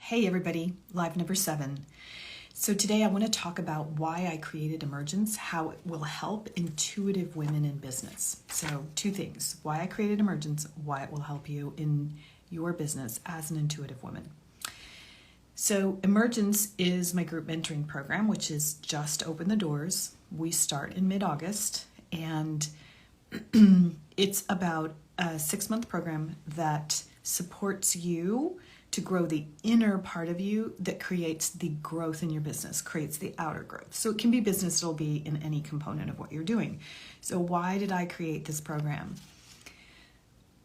Hey everybody, live number 7. So today I want to talk about why I created Emergence, how it will help intuitive women in business. So 2 things, why I created Emergence, why it will help you in your business as an intuitive woman. So Emergence is my group mentoring program, which is just opened the doors. We start in mid-August, and it's about a 6-month program that supports you to grow the inner part of you that creates the growth in your business, creates the outer growth. So it can be business, it'll be in any component of what you're doing. So why did I create this program?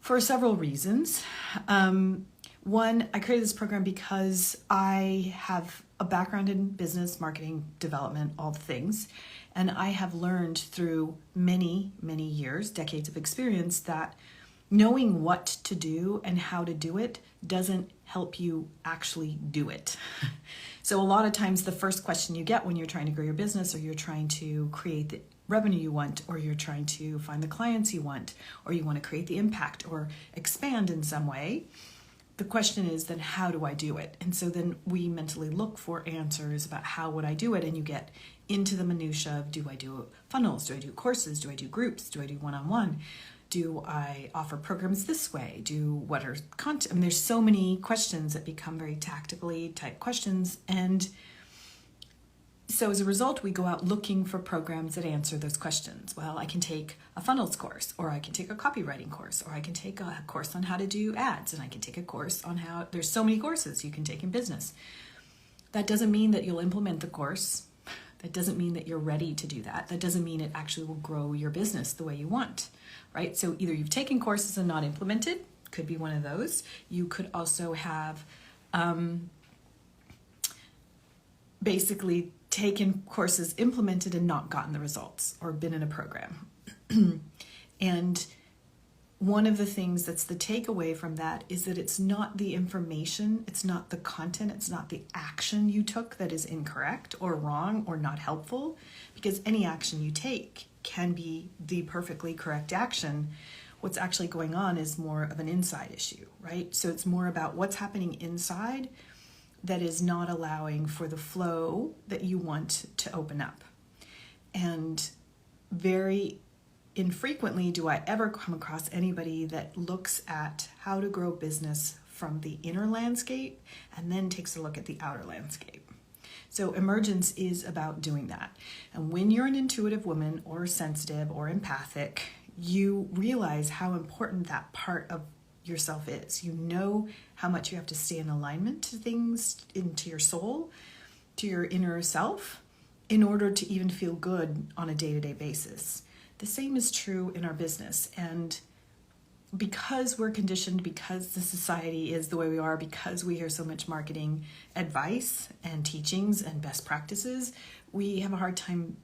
For several reasons. One, I created this program because I have a background in business, marketing, development, all the things. And I have learned through many, many years, decades of experience, that knowing what to do and how to do it doesn't help you actually do it. So a lot of times the first question you get when you're trying to grow your business, or you're trying to create the revenue you want, or you're trying to find the clients you want, or you want to create the impact or expand in some way, the question is then how do I do it? And so then we mentally look for answers about how would I do it, and you get into the minutia of, do I do funnels? Do I do courses? Do I do groups? Do I do one-on-one? Do I offer programs this way? What are content? I mean, there's so many questions that become very tactically type questions. And so as a result, we go out looking for programs that answer those questions. Well, I can take a funnels course, or I can take a copywriting course, or I can take a course on how to do ads, and I can take a course on how, there's so many courses you can take in business. That doesn't mean that you'll implement the course. That doesn't mean that you're ready to do that. That doesn't mean it actually will grow your business the way you want, right? So either you've taken courses and not implemented, could be one of those. You could also have basically taken courses, implemented, and not gotten the results, or been in a program. And one of the things that's the takeaway from that is that it's not the information, it's not the content, it's not the action you took that is incorrect or wrong or not helpful, because any action you take can be the perfectly correct action. What's actually going on is more of an inside issue, right? So it's more about what's happening inside that is not allowing for the flow that you want to open up. And very infrequently do I ever come across anybody that looks at how to grow business from the inner landscape and then takes a look at the outer landscape. So Emergence is about doing that. And when you're an intuitive woman, or sensitive, or empathic, you realize how important that part of yourself is. You know how much you have to stay in alignment to things, into your soul, to your inner self, in order to even feel good on a day-to-day basis. The same is true in our business. And because we're conditioned, because the society is the way we are, because we hear so much marketing advice and teachings and best practices, we have a hard time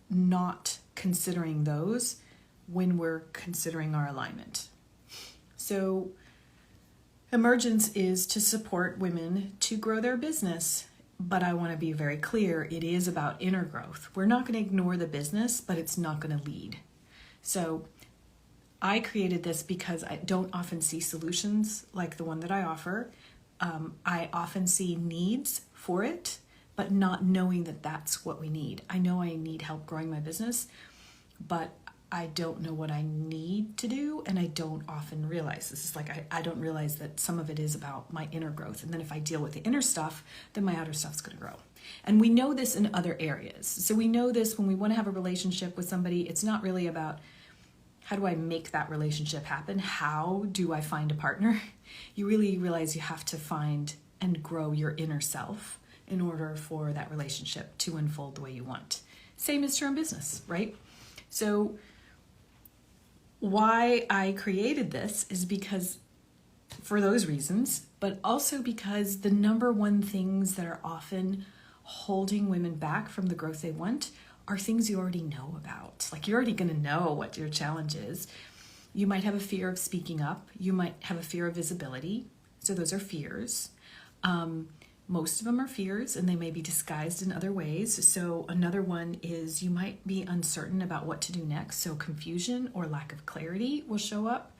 not considering those when we're considering our alignment. So Emergence is to support women to grow their business. But I want to be very clear, it is about inner growth. We're not going to ignore the business, but it's not going to lead. So I created this because I don't often see solutions like the one that I offer. I often see needs for it, but not knowing that that's what we need. I know I need help growing my business, but I don't know what I need to do, and I don't often realize. This is like, I don't realize that some of it is about my inner growth. And then if I deal with the inner stuff, then my outer stuff's going to grow. And we know this in other areas. So we know this when we want to have a relationship with somebody. It's not really about how do I make that relationship happen? How do I find a partner? You really realize you have to find and grow your inner self in order for that relationship to unfold the way you want. Same is true in business, right? So why I created this is because, for those reasons, but also because the number one things that are often holding women back from the growth they want are things you already know about. Like, you're already going to know what your challenge is. You might have a fear of speaking up. You might have a fear of visibility. So those are fears. Most of them are fears, and they may be disguised in other ways. So another one is you might be uncertain about what to do next. So confusion or lack of clarity will show up.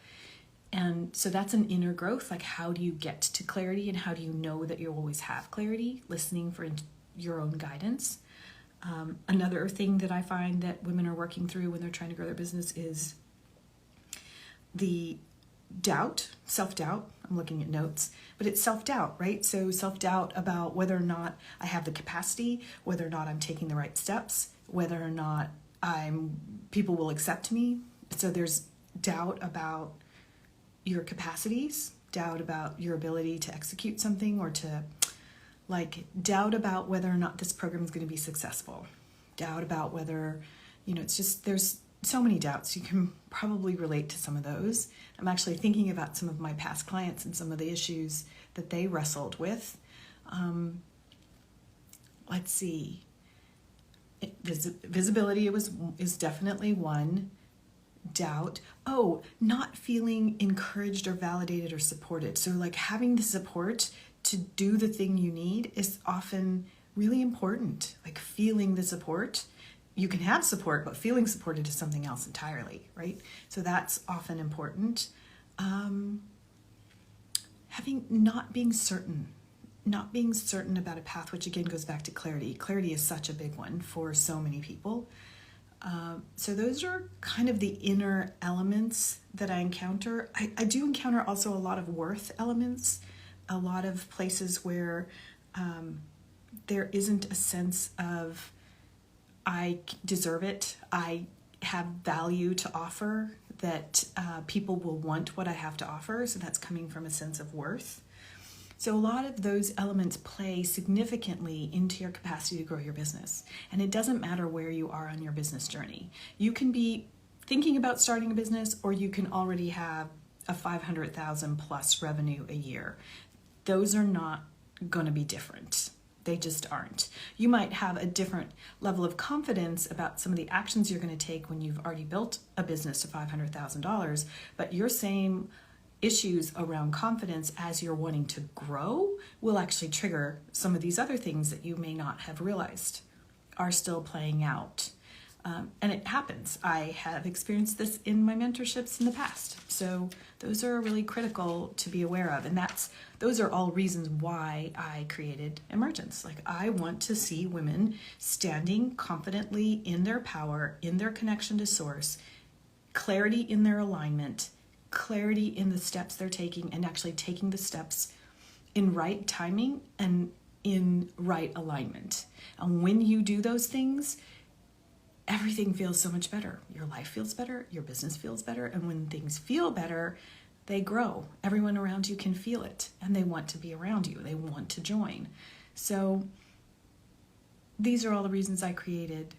And so that's an inner growth. Like, how do you get to clarity, and how do you know that you always have clarity? Listening for your own guidance. Another thing that I find that women are working through when they're trying to grow their business is the doubt, self-doubt. I'm looking at notes, but it's self-doubt, right? So self-doubt about whether or not I have the capacity, whether or not I'm taking the right steps, whether or not people will accept me. So there's doubt about your capacities, doubt about your ability to execute something, or to doubt about whether or not this program is going to be successful, doubt about whether, it's just, there's so many doubts. You can probably relate to some of those. I'm actually thinking about some of my past clients and some of the issues that they wrestled with. Let's see. Visibility is definitely one. Doubt. Oh, not feeling encouraged or validated or supported. So having the support to do the thing you need is often really important. Feeling the support. You can have support, but feeling supported is something else entirely, right? So that's often important. Not being certain about a path, which again goes back to clarity. Clarity is such a big one for so many people. So those are kind of the inner elements that I encounter. I do encounter also a lot of worth elements, a lot of places where there isn't a sense of I deserve it, I have value to offer, that people will want what I have to offer. So that's coming from a sense of worth. So a lot of those elements play significantly into your capacity to grow your business. And it doesn't matter where you are on your business journey. You can be thinking about starting a business, or you can already have a 500,000 plus revenue a year. Those are not going to be different. They just aren't. You might have a different level of confidence about some of the actions you're going to take when you've already built a business to $500,000, but your same issues around confidence as you're wanting to grow will actually trigger some of these other things that you may not have realized are still playing out. And it happens. I have experienced this in my mentorships in the past. So those are really critical to be aware of. And those are all reasons why I created Emergence. I want to see women standing confidently in their power, in their connection to source, clarity in their alignment, clarity in the steps they're taking, and actually taking the steps in right timing and in right alignment. And when you do those things, everything feels so much better. Your life feels better, your business feels better, and when things feel better, they grow. Everyone around you can feel it, and they want to be around you. They want to join. So these are all the reasons I created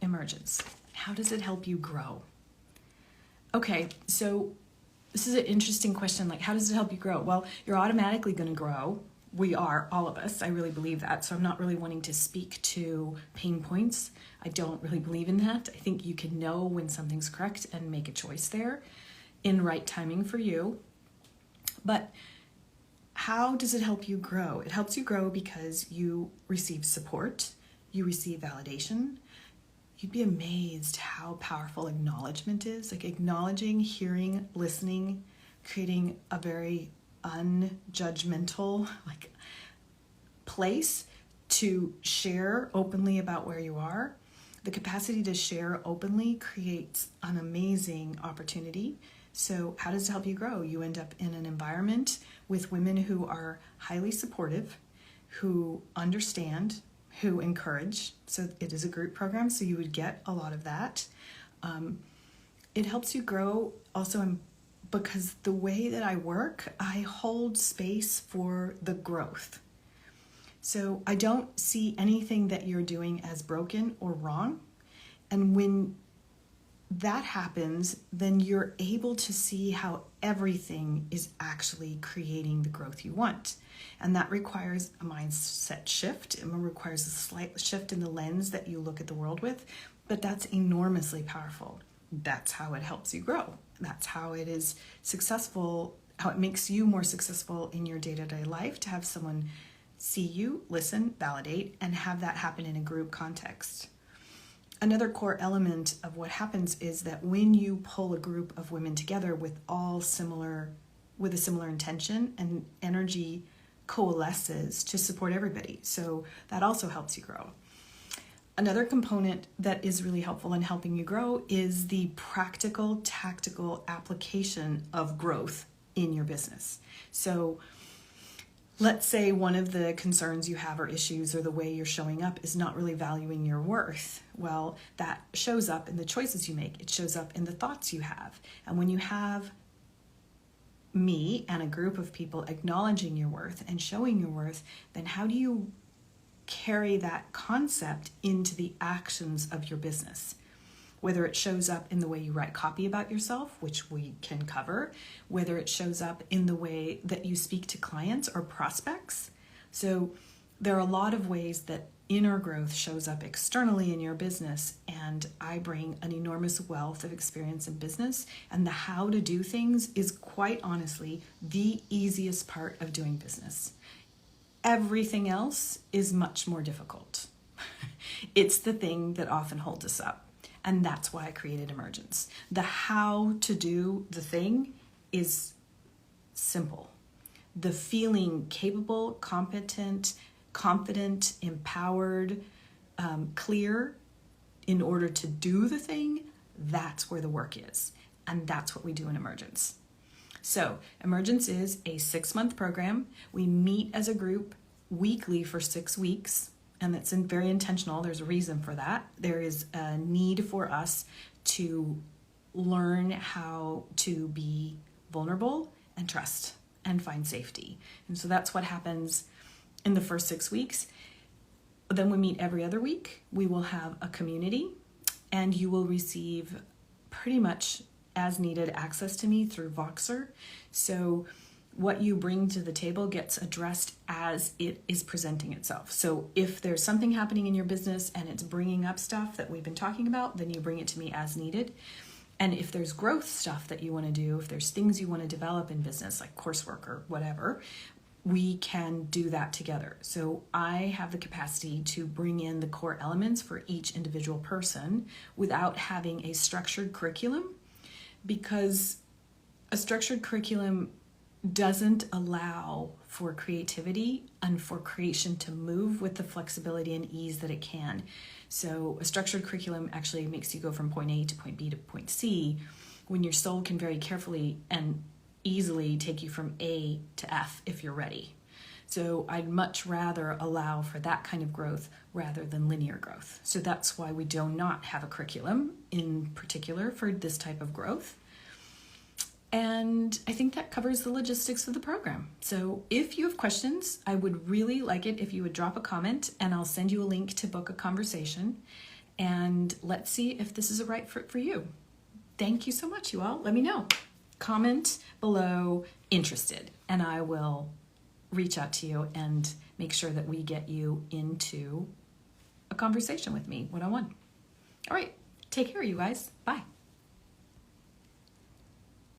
Emergence. How does it help you grow? Okay, so this is an interesting question. How does it help you grow? Well, you're automatically going to grow. We are, all of us. I really believe that. So I'm not really wanting to speak to pain points. I don't really believe in that. I think you can know when something's correct and make a choice there in right timing for you. But how does it help you grow? It helps you grow because you receive support, you receive validation. You'd be amazed how powerful acknowledgement is. Acknowledging, hearing, listening, creating a very unjudgmental place to share openly about where you are. The capacity to share openly creates an amazing opportunity. So how does it help you grow? You end up in an environment with women who are highly supportive, who understand, who encourage. So it is a group program, so you would get a lot of that. It helps you grow also because the way that I work, I hold space for the growth. So I don't see anything that you're doing as broken or wrong. And when that happens, then you're able to see how everything is actually creating the growth you want. And that requires a mindset shift. It requires a slight shift in the lens that you look at the world with, but that's enormously powerful. That's how it helps you grow. That's how it is successful, how it makes you more successful in your day-to-day life, to have someone see you, listen, validate, and have that happen in a group context. Another core element of what happens is that when you pull a group of women together with a similar intention, and energy coalesces to support everybody. So that also helps you grow. Another component that is really helpful in helping you grow is the practical, tactical application of growth in your business. So let's say one of the concerns you have or issues or the way you're showing up is not really valuing your worth. Well, that shows up in the choices you make. It shows up in the thoughts you have. And when you have me and a group of people acknowledging your worth and showing your worth, then how do you carry that concept into the actions of your business? Whether it shows up in the way you write copy about yourself, which we can cover, whether it shows up in the way that you speak to clients or prospects. So there are a lot of ways that inner growth shows up externally in your business, and I bring an enormous wealth of experience in business, and the how to do things is quite honestly the easiest part of doing business. Everything else is much more difficult. It's the thing that often holds us up. And that's why I created Emergence. The how to do the thing is simple. The feeling capable, competent, confident, empowered, clear in order to do the thing, that's where the work is. And that's what we do in Emergence. So Emergence is a 6-month program. We meet as a group weekly for 6 weeks. And that's very intentional. There's a reason for that. There is a need for us to learn how to be vulnerable and trust and find safety. And so that's what happens in the first 6 weeks. Then we meet every other week. We will have a community, and you will receive pretty much as needed access to me through Voxer. So what you bring to the table gets addressed as it is presenting itself. So if there's something happening in your business and it's bringing up stuff that we've been talking about, then you bring it to me as needed. And if there's growth stuff that you want to do, if there's things you want to develop in business, like coursework or whatever, we can do that together. So I have the capacity to bring in the core elements for each individual person without having a structured curriculum, because a structured curriculum doesn't allow for creativity and for creation to move with the flexibility and ease that it can. So a structured curriculum actually makes you go from point A to point B to point C, when your soul can very carefully and easily take you from A to F if you're ready. So I'd much rather allow for that kind of growth rather than linear growth. So that's why we do not have a curriculum in particular for this type of growth. And I think that covers the logistics of the program. So if you have questions, I would really like it if you would drop a comment, and I'll send you a link to book a conversation. And let's see if this is a right fit for you. Thank you so much, you all. Let me know. Comment below interested, and I will reach out to you and make sure that we get you into a conversation with me one-on-one. All right, take care, you guys. Bye.